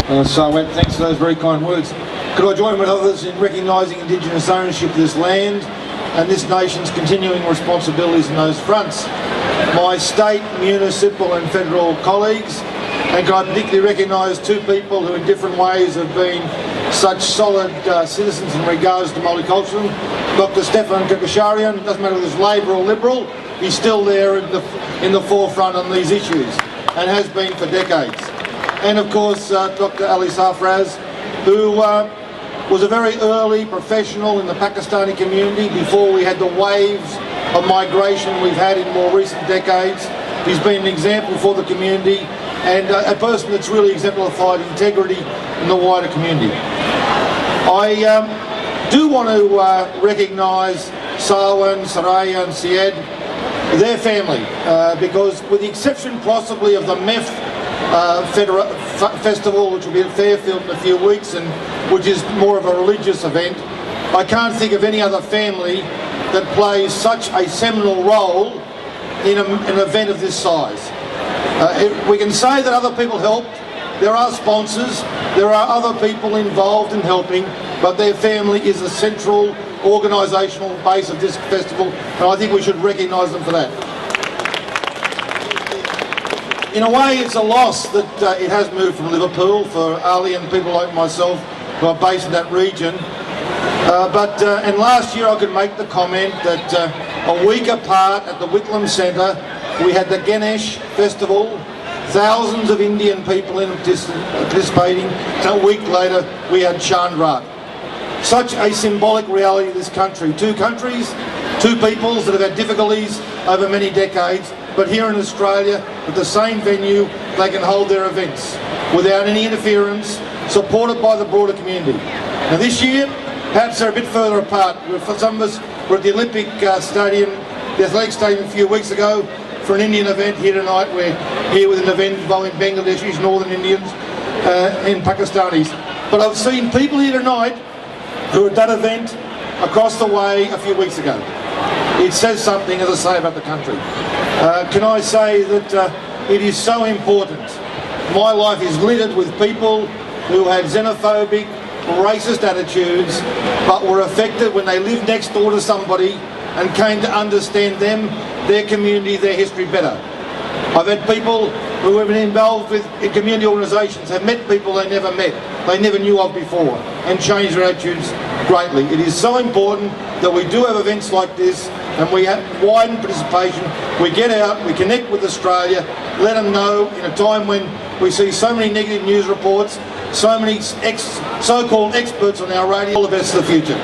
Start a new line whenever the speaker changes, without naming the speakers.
Thanks for those very kind words. Could I join with others in recognising Indigenous ownership of this land and this nation's continuing responsibilities in those fronts? My state, municipal and federal colleagues, and can I particularly recognise two people who in different ways have been such solid citizens in regards to multiculturalism. Dr. Stefan Kakasharian, doesn't matter whether it's Labor or Liberal, he's still there in the forefront on these issues and has been for decades. And of course Dr. Ali Safraz, who was a very early professional in the Pakistani community before we had the waves of migration we've had in more recent decades. He's been an example for the community and a person that's really exemplified integrity in the wider community. I do want to recognise Sarwan, Saraya and Syed, their family, because with the exception possibly of the MEF festival, which will be at Fairfield in a few weeks and which is more of a religious event, I can't think of any other family that plays such a seminal role in an event of this size. We can say that other people helped, there are sponsors, there are other people involved in helping, but their family is the central organisational base of this festival, and I think we should recognise them for that. In a way, it's a loss that it has moved from Liverpool for Ali and people like myself who are based in that region. And last year I could make the comment that a week apart at the Whitlam Centre we had the Ganesh Festival, thousands of Indian people participating, and a week later we had Raat. Such a symbolic reality of this country. Two countries, two peoples that have had difficulties over many decades, but here in Australia, at the same venue, they can hold their events without any interference, supported by the broader community. Now this year, perhaps they're a bit further apart. For some of us, we're at the Olympic Stadium, the Athletic Stadium a few weeks ago for an Indian event. Here tonight, we're here with an event involving Bangladeshis, Northern Indians and Pakistanis. But I've seen people here tonight who were at that event across the way a few weeks ago. It says something, as I say, about the country. Can I say that it is so important. My life is littered with people who had xenophobic, racist attitudes, but were affected when they lived next door to somebody and came to understand them, their community, their history better. I've had people who have been involved in community organisations, have met people they never met, they never knew of before, and changed their attitudes greatly. It is so important that we do have events like this and we have widened participation. We get out, we connect with Australia, let them know in a time when we see so many negative news reports, so many so-called experts on our radio. All the best for the future.